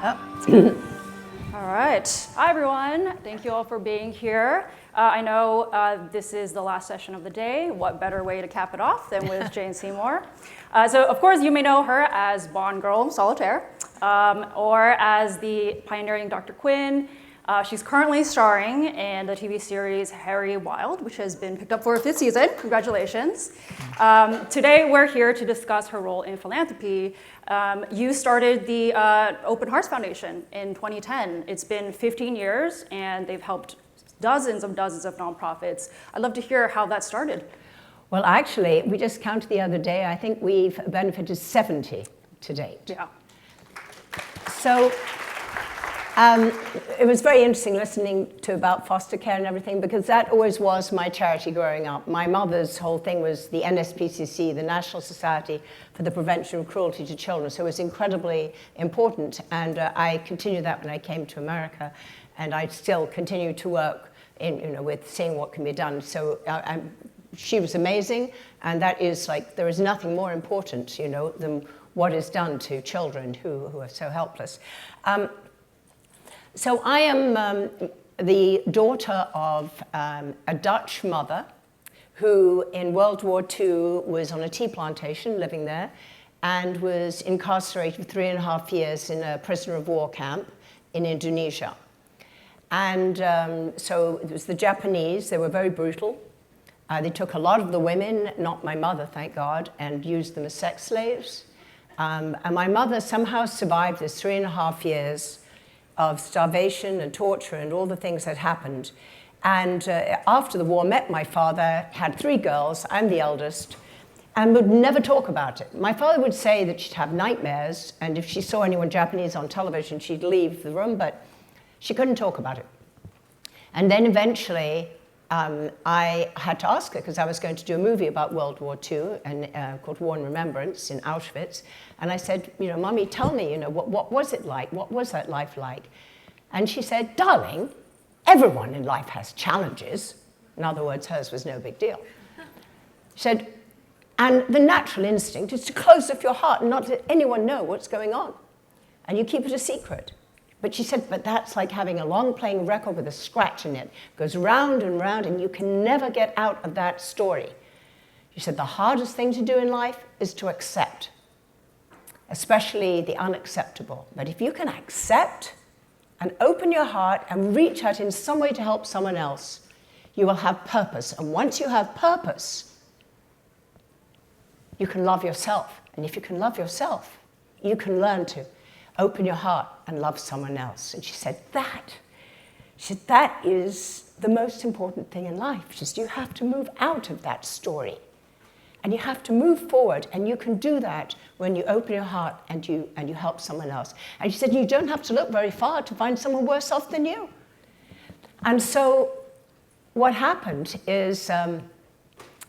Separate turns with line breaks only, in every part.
All right. Hi, everyone. Thank you all for being here. I know this is the last session of the day. What better way to cap it off than with Jane Seymour? So, of course, you may know her as Bond Girl Solitaire or as the pioneering Dr. Quinn. She's currently starring in the TV series Harry Wild, which has been picked up for a 5th season. Congratulations. Today, we're here to discuss her role in philanthropy. You started the Open Hearts Foundation in 2010. It's been 15 years, and they've helped dozens of nonprofits. I'd love to hear how that started.
Well, actually, we just counted the other day. I think we've benefited 70 to date.
Yeah.
So it was very interesting listening to about foster care and everything, because that always was my charity growing up. My mother's whole thing was the NSPCC, the National Society for the Prevention of Cruelty to Children. So it was incredibly important, and I continued that when I came to America, and I still continue to work with seeing what can be done. So she was amazing, and that is like, there is nothing more important, than what is done to children who are so helpless. So I am the daughter of a Dutch mother who in World War II was on a tea plantation living there and was incarcerated for 3.5 years in a prisoner of war camp in Indonesia. And so it was the Japanese. They were very brutal. They took a lot of the women, not my mother, thank God, and used them as sex slaves. And my mother somehow survived this 3.5 years of starvation and torture and all the things that happened. And after the war, met my father, had 3 girls, I'm the eldest, and would never talk about it. My father would say that she'd have nightmares, and if she saw anyone Japanese on television, she'd leave the room, but she couldn't talk about it. And then eventually, I had to ask her, because I was going to do a movie about World War II called War and Remembrance in Auschwitz. And I said, Mommy, tell me, what was it like? What was that life like? And she said, darling, everyone in life has challenges. In other words, hers was no big deal. She said, and the natural instinct is to close off your heart and not let anyone know what's going on. And you keep it a secret. But she said, but that's like having a long playing record with a scratch in it. It goes round and round, and you can never get out of that story. She said, the hardest thing to do in life is to accept, especially the unacceptable. But if you can accept and open your heart and reach out in some way to help someone else, you will have purpose. And once you have purpose, you can love yourself. And if you can love yourself, you can learn to open your heart and love someone else. And she said, that is the most important thing in life. She said, you have to move out of that story. And you have to move forward. And you can do that when you open your heart and you help someone else. And she said, you don't have to look very far to find someone worse off than you. And so what happened is I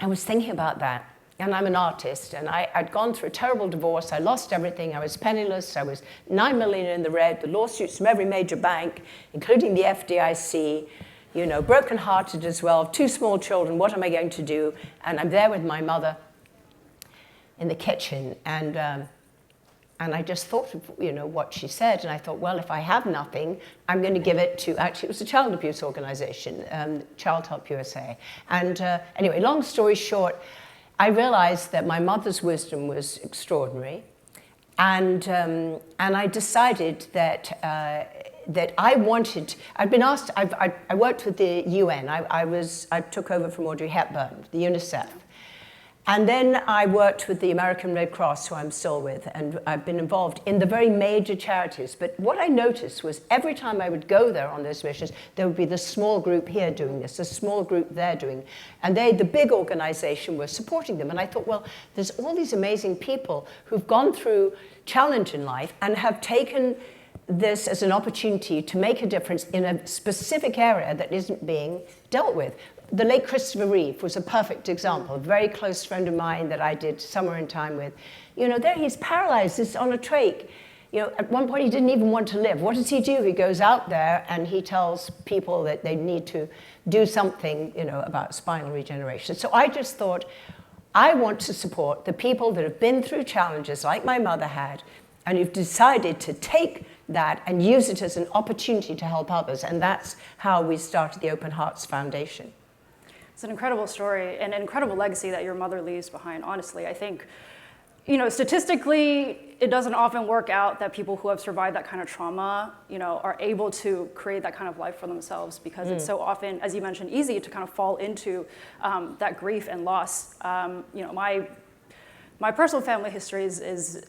was thinking about that. And I'm an artist, and I'd gone through a terrible divorce. I lost everything. I was penniless. I was 9 million in the red, the lawsuits from every major bank, including the FDIC, broken-hearted as well, 2 small children. What am I going to do? And I'm there with my mother in the kitchen, and I just thought of, what she said, and I thought, well, if I have nothing, I'm going to give it to, actually, it was a child abuse organization, Child Help USA. And anyway, long story short, I realized that my mother's wisdom was extraordinary, and I decided that I wanted. I'd been asked. I worked with the UN. I took over from Audrey Hepburn, the UNICEF, and then I worked with the American Red Cross, who I'm still with, and I've been involved in the very major charities. But what I noticed was every time I would go there on those missions, there would be this small group here doing this, a small group there doing, and the big organization, were supporting them. And I thought, well, there's all these amazing people who've gone through challenge in life and have taken this as an opportunity to make a difference in a specific area that isn't being dealt with. The late Christopher Reeve was a perfect example, a very close friend of mine that I did Summer in Time with. There he's paralyzed, he's on a trach. At one point he didn't even want to live. What does he do? He goes out there and he tells people that they need to do something, about spinal regeneration. So I just thought, I want to support the people that have been through challenges like my mother had, and who've decided to take that and use it as an opportunity to help others. And that's how we started the Open Hearts Foundation.
It's an incredible story and an incredible legacy that your mother leaves behind, honestly. I think, statistically, it doesn't often work out that people who have survived that kind of trauma, are able to create that kind of life for themselves, because it's so often, as you mentioned, easy to kind of fall into that grief and loss. My personal family history is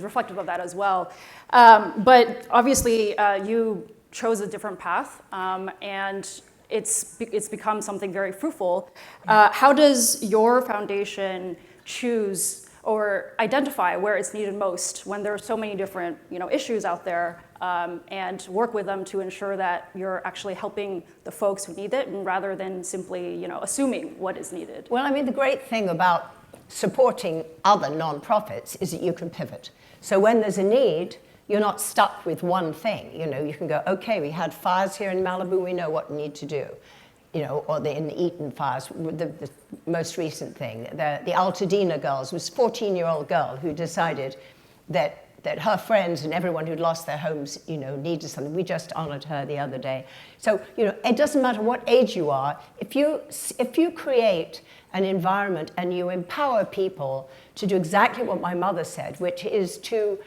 reflective of that as well. But obviously, you chose a different path, and it's become something very fruitful. How does your foundation choose or identify where it's needed most when there are so many different issues out there, and work with them to ensure that you're actually helping the folks who need it, and rather than simply assuming what is needed?
Well, I mean, the great thing about supporting other nonprofits is that you can pivot. So when there's a need, you're not stuck with one thing. You can go, okay, we had fires here in Malibu, we know what we need to do. Or in the Eaton fires, the most recent thing. The Altadena girls, was a 14-year-old girl who decided that her friends and everyone who'd lost their homes, needed something. We just honored her the other day. So, it doesn't matter what age you are. If you create an environment and you empower people to do exactly what my mother said, which is to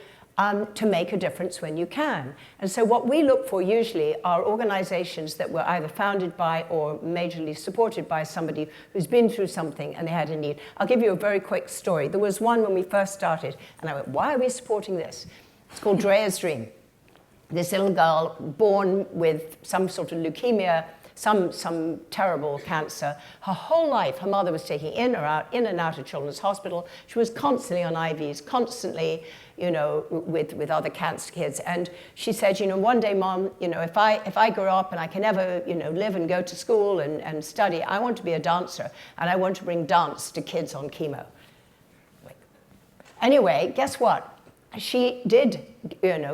make a difference when you can. And so what we look for usually are organizations that were either founded by or majorly supported by somebody who's been through something and they had a need. I'll give you a very quick story. There was one when we first started, and I went, why are we supporting this? It's called Drea's Dream. This little girl born with some sort of leukemia, some terrible cancer. Her whole life, her mother was taking in and out of Children's Hospital. She was constantly on IVs, constantly, with other cancer kids. And she said, one day, Mom, if I grow up and I can ever, live and go to school and study, I want to be a dancer, and I want to bring dance to kids on chemo. Anyway, guess what? She did,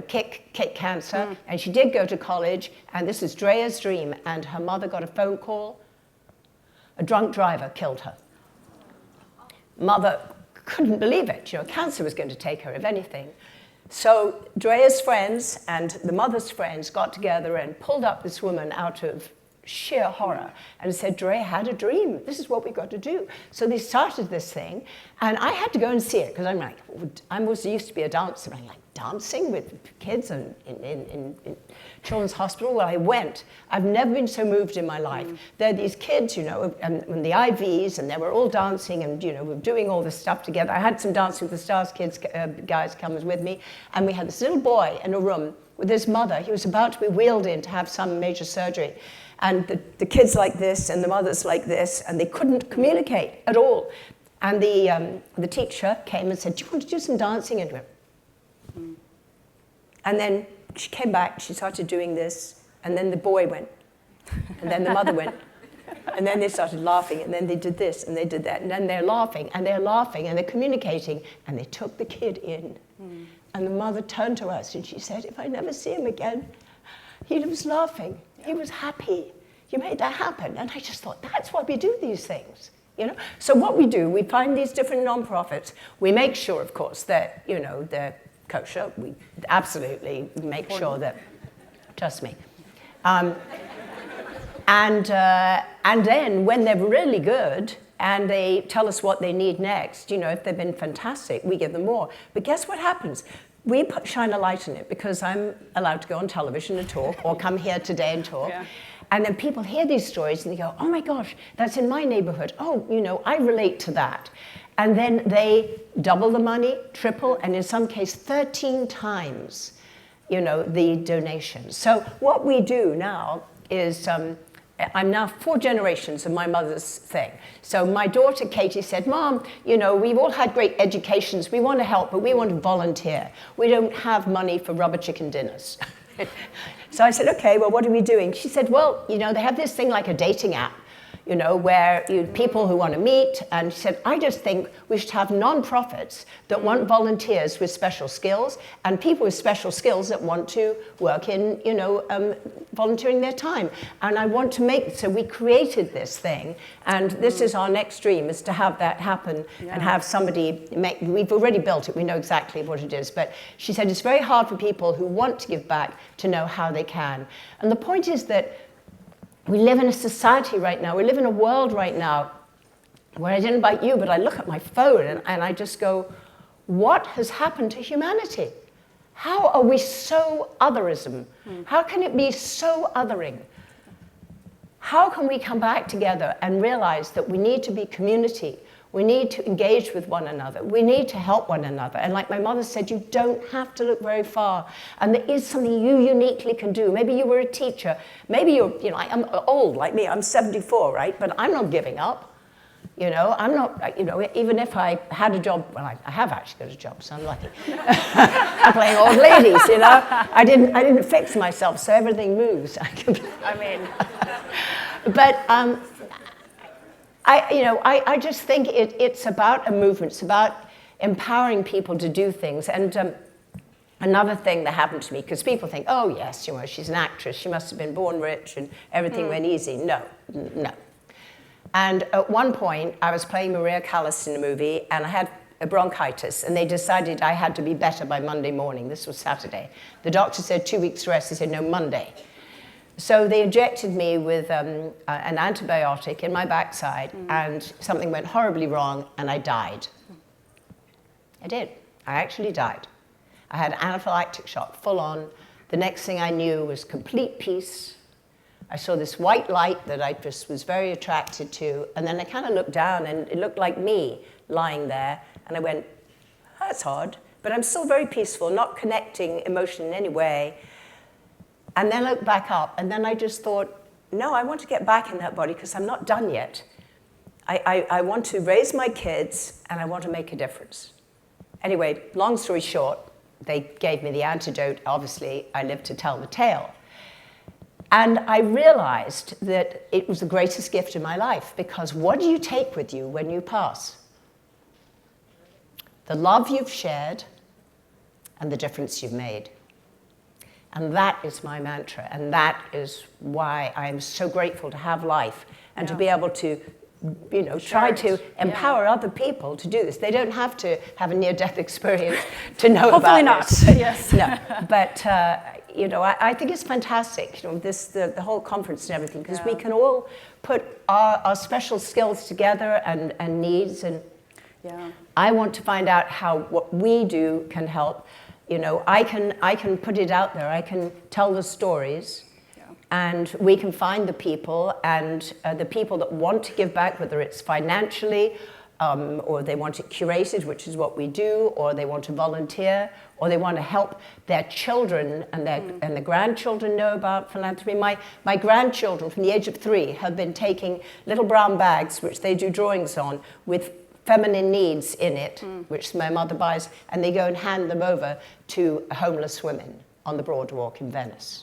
kick cancer, and she did go to college, and this is Drea's dream, and her mother got a phone call. A drunk driver killed her. Mother couldn't believe it. Cancer was going to take her, if anything. So Drea's friends and the mother's friends got together and pulled up this woman out of sheer horror and said, Drea had a dream. This is what we got to do. So they started this thing, and I had to go and see it, because I'm like, I used to be a dancer. I'm like, dancing with kids in Children's Hospital? Well, I went. I've never been so moved in my life. There are these kids, and the IVs, and they were all dancing, and we're doing all this stuff together. I had some Dancing with the Stars guys come with me, and we had this little boy in a room with his mother. He was about to be wheeled in to have some major surgery. And the kids like this, and the mothers like this, and they couldn't communicate at all. And the teacher came and said, do you want to do some dancing? And we went. And then she came back, she started doing this, and then the boy went, and then the mother went, and then they started laughing, and then they did this, and they did that, and then they're laughing, and they're communicating, and they took the kid in. And the mother turned to us, and she said, if I never see him again, he was laughing. He was happy. You made that happen. And I just thought, that's why we do these things. So what we do, we find these different nonprofits. We make sure, of course, that they're kosher. We absolutely make sure that, trust me. And then when they're really good and they tell us what they need next, if they've been fantastic, we give them more. But guess what happens? We shine a light on it, because I'm allowed to go on television and talk, or come here today and talk. Yeah. And then people hear these stories and they go, oh my gosh, that's in my neighborhood. Oh, I relate to that. And then they double the money, triple, and in some case 13 times, the donations. So what we do now is, I'm now 4 generations of my mother's thing. So my daughter, Katie, said, Mom, we've all had great educations. We want to help, but we want to volunteer. We don't have money for rubber chicken dinners. So I said, okay, well, what are we doing? She said, well, they have this thing like a dating app. where people who want to meet. And she said, I just think we should have non-profits that want volunteers with special skills and people with special skills that want to work in, volunteering their time. And I want to so we created this thing. And this is our next dream, is to have that happen and have somebody we've already built it, we know exactly what it is. But she said it's very hard for people who want to give back to know how they can. And the point is that we live in a society right now, we live in a world right now where I didn't invite you, but I look at my phone and I just go, what has happened to humanity? How are we so otherism? How can it be so othering? How can we come back together and realize that we need to be community? We need to engage with one another. We need to help one another. And like my mother said, you don't have to look very far. And there is something you uniquely can do. Maybe you were a teacher. Maybe you're, I'm old like me. I'm 74, right? But I'm not giving up. I'm not, even if I had a job, well, I have actually got a job, so I'm lucky. I'm playing old ladies, I didn't fix myself, so everything moves. But I just think it's about a movement. It's about empowering people to do things. And another thing that happened to me, because people think, oh, yes, she's an actress. She must have been born rich and everything went easy. No. And at one point, I was playing Maria Callas in a movie, and I had a bronchitis, and they decided I had to be better by Monday morning. This was Saturday. The doctor said 2 weeks rest. They said, no, Monday. So they injected me with an antibiotic in my backside, and something went horribly wrong, and I died. I did. I actually died. I had anaphylactic shock, full on. The next thing I knew was complete peace. I saw this white light that I just was very attracted to, and then I kind of looked down, and it looked like me lying there, and I went, that's odd, but I'm still very peaceful, not connecting emotion in any way. And then I looked back up, and then I just thought, no, I want to get back in that body because I'm not done yet. I want to raise my kids, and I want to make a difference. Anyway, long story short, they gave me the antidote. Obviously, I lived to tell the tale. And I realized that it was the greatest gift in my life, because what do you take with you when you pass? The love you've shared and the difference you've made. And that is my mantra, and that is why I am so grateful to have life and to be able to, try to empower other people to do this. They don't have to have a near-death experience to know
Hopefully
about this.
Hopefully not, yes.
No, but I think it's fantastic, the whole conference and everything, because we can all put our special skills together and needs, and I want to find out how what we do can help. I can put it out there. I can tell the stories, and we can find the people, and the people that want to give back, whether it's financially, or they want it curated, which is what we do, or they want to volunteer, or they want to help their children and their grandchildren know about philanthropy. My grandchildren from the age of 3 have been taking little brown bags, which they do drawings on, with feminine needs in it, which my mother buys, and they go and hand them over to homeless women on the Broadwalk in Venice.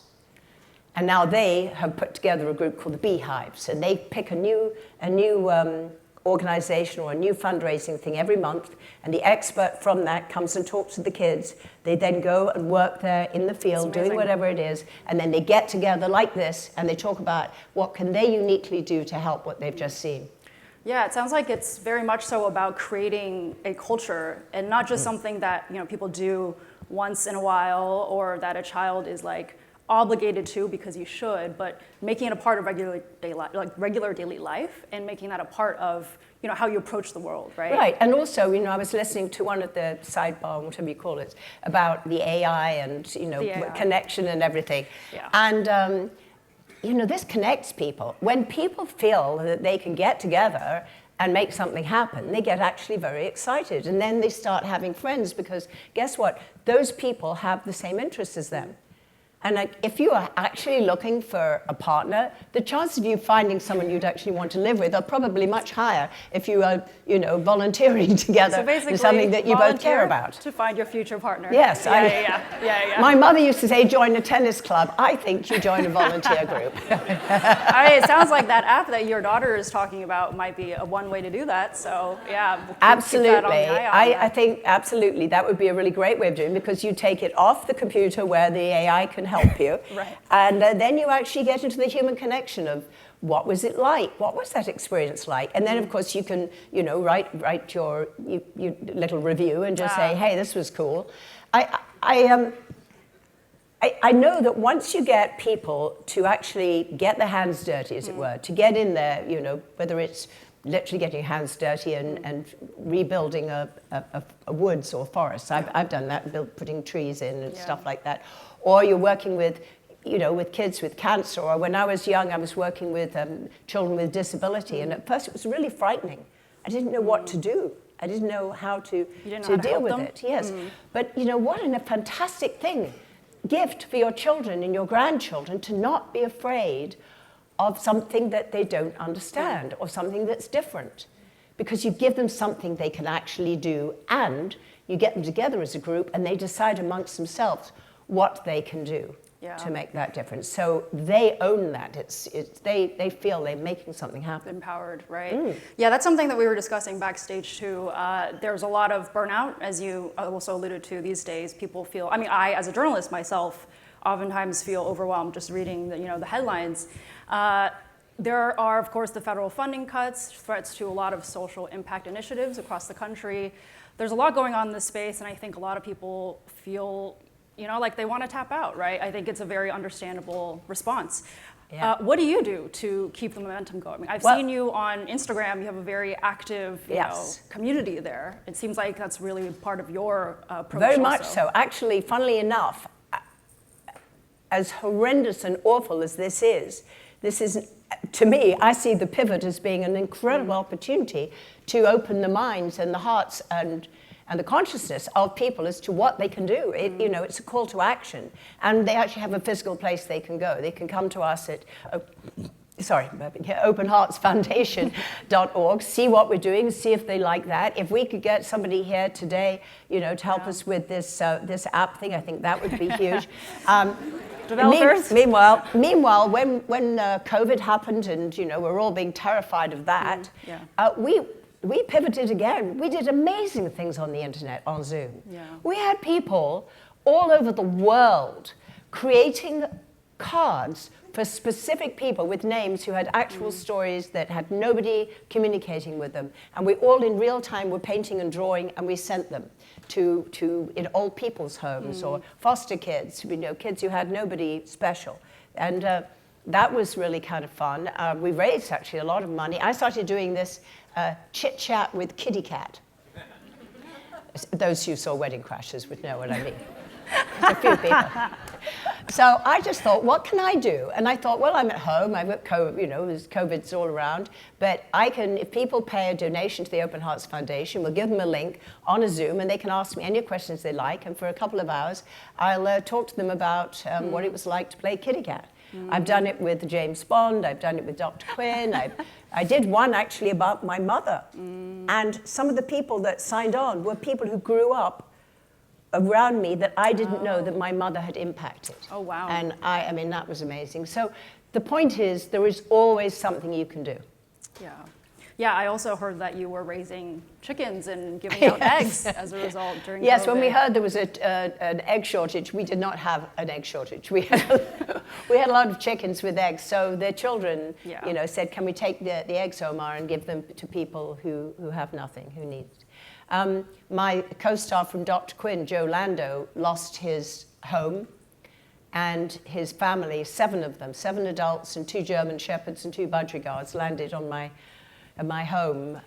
And now they have put together a group called the Beehives, and they pick a new organization or a new fundraising thing every month, and the expert from that comes and talks to the kids. They then go and work there in the field, doing whatever it is, and then they get together like this, and they talk about what can they uniquely do to help what they've just seen.
Yeah, it sounds like it's very much so about creating a culture, and not just something that people do once in a while, or that a child is like obligated to because you should, but making it a part of regular daily life, and making that a part of how you approach the world, right? Right,
and also I was listening to one of the sidebar, whatever you call it, about the AI and connection and everything, and. This connects people. When people feel that they can get together and make something happen, they get actually very excited. And then they start having friends, because guess what? Those people have the same interests as them. And like, if you are actually looking for a partner, the chances of you finding someone you'd actually want to live with are probably much higher if you are, volunteering together
So basically,
in something that you both care about.
To find your future partner.
Yes.
Yeah.
My mother used to say, join a tennis club. I think you join a volunteer group.
It sounds like that app that your daughter is talking about might be one way to do that. So yeah,
absolutely.
Keep that on the eye
I think absolutely that would be a really great way of doing it, because you take it off the computer where the AI can help you,
right.
And then you actually get into the human connection of what was it like, what was that experience like, and then of course you can write your little review and just say, hey, this was cool. I know that once you get people to actually get their hands dirty, as it were, to get in there, whether it's literally getting your hands dirty and rebuilding a woods or forest. I've done that, putting trees in and stuff like that. Or you're working with kids with cancer. Or when I was young, I was working with children with disability. And at first it was really frightening. I didn't know what to do. I didn't know how to deal with it. Yes. But what a fantastic gift for your children and your grandchildren to not be afraid of something that they don't understand or something that's different, because you give them something they can actually do, and you get them together as a group and they decide amongst themselves what they can do to make that difference. So they own that. They feel they're making something happen.
Empowered, right? Yeah, that's something that we were discussing backstage too. There's a lot of burnout, as you also alluded to these days. People feel, I as a journalist myself, oftentimes feel overwhelmed just reading the headlines. There are, of course, the federal funding cuts, threats to a lot of social impact initiatives across the country. There's a lot going on in this space, and I think a lot of people feel, like they want to tap out, right? I think it's a very understandable response. Yeah. What do you do to keep the momentum going? I've seen you on Instagram. You have a very active community there. It seems like that's really part of your approach.
Very much so. Actually, funnily enough, as horrendous and awful as this is, to me, I see the pivot as being an incredible opportunity to open the minds and the hearts and the consciousness of people as to what they can do. It's a call to action. And they actually have a physical place they can go. They can come to us at openheartsfoundation.org, see what we're doing, see if they like that. If we could get somebody here today, to help us with this app thing, I think that would be huge.
Developers.
Meanwhile, when COVID happened and we're all being terrified of that, we pivoted again. We did amazing things on the internet, on Zoom. Yeah. We had people all over the world creating cards for specific people with names who had actual stories that had nobody communicating with them. And we all in real time were painting and drawing, and we sent them to in old people's homes or foster kids, kids who had nobody special. And that was really kind of fun. We raised actually a lot of money. I started doing this chit chat with Kitty Cat. Those who saw Wedding Crashers would know what I mean. A few people. So I just thought, what can I do? And I thought, well, I'm at home. I've got COVID, there's COVID's all around. But I can, if people pay a donation to the Open Hearts Foundation, we'll give them a link on a Zoom, and they can ask me any questions they like. And for a couple of hours, I'll talk to them about what it was like to play Kitty Cat. I've done it with James Bond. I've done it with Dr. Quinn. I did one actually about my mother. And some of the people that signed on were people who grew up around me that I didn't know that my mother had impacted.
Oh, wow.
And I mean, that was amazing. So the point is, there is always something you can do.
Yeah. Yeah, I also heard that you were raising chickens and giving out eggs as a result during
Yes,
COVID.
when we heard there was an egg shortage, we did not have an egg shortage. We had a lot of chickens with eggs, so their children, said, can we take the eggs, Omar, and give them to people who have nothing, who need it. My co-star from Dr. Quinn, Joe Lando, lost his home and his family, 7 of them, 7 adults and 2 German shepherds and 2 budgeriguards landed on my home,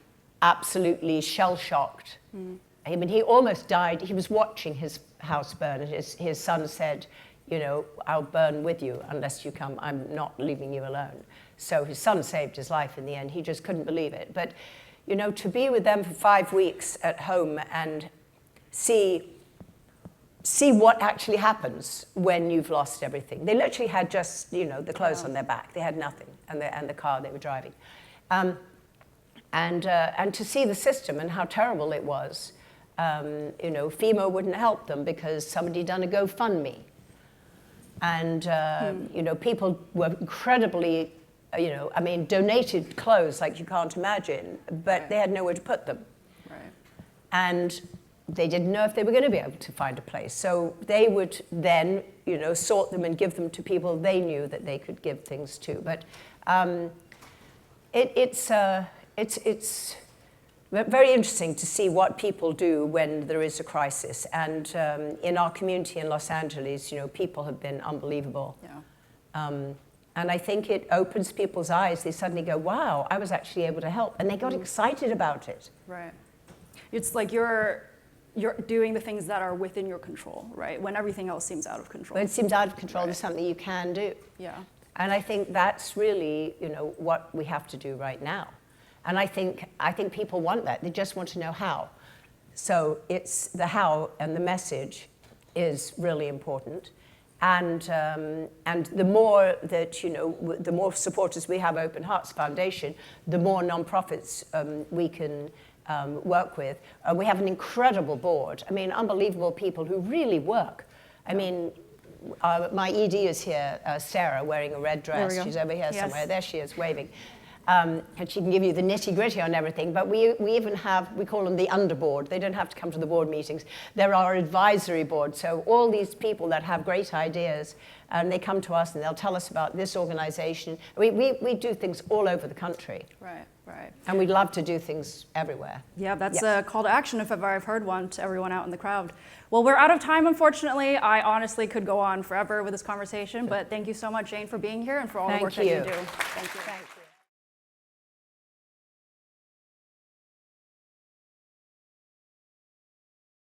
absolutely shell-shocked. I mean, he almost died. He was watching his house burn, and his son said, I'll burn with you unless you come. I'm not leaving you alone. So his son saved his life in the end. He just couldn't believe it. But to be with them for 5 weeks at home and see see what actually happens when you've lost everything. They literally had just, you know, the clothes on their back. They had nothing, and the car they were driving. And to see the system and how terrible it was. You know, FEMA wouldn't help them because somebody done a GoFundMe. And, you know, people were incredibly, you know, I mean, donated clothes like you can't imagine, but they had nowhere to put them.
Right.
And they didn't know if they were going to be able to find a place. So they would then, you know, sort them and give them to people they knew that they could give things to. But it's very interesting to see what people do when there is a crisis. And in our community in Los Angeles, you know, people have been unbelievable.
Yeah.
And I think it opens people's eyes. They suddenly go, wow, I was actually able to help. And they got excited about it.
Right. It's like you're doing the things that are within your control, right? When everything else seems out of control.
When it seems out of control, there's something you can do.
Yeah.
And I think that's really, you know, what we have to do right now. And I think people want that. They just want to know how. So it's the how and the message is really important. And the more that, you know, the more supporters we have Open Hearts Foundation, the more nonprofits we can work with. We have an incredible board. I mean, unbelievable people who really work. I mean, my ED is here, Sarah, wearing a red dress. She's over here somewhere. There she is, waving. And she can give you the nitty-gritty on everything, but we even have, we call them the underboard. They don't have to come to the board meetings. There are advisory boards, so all these people that have great ideas, and they come to us and they'll tell us about this organization. We do things all over the country.
Right, right.
And we'd love to do things everywhere.
Yeah, that's a call to action if ever I've heard one to everyone out in the crowd. Well, we're out of time, unfortunately. I honestly could go on forever with this conversation, but thank you so much, Jane, for being here and for all the work that you do.
Thank you. Thank you.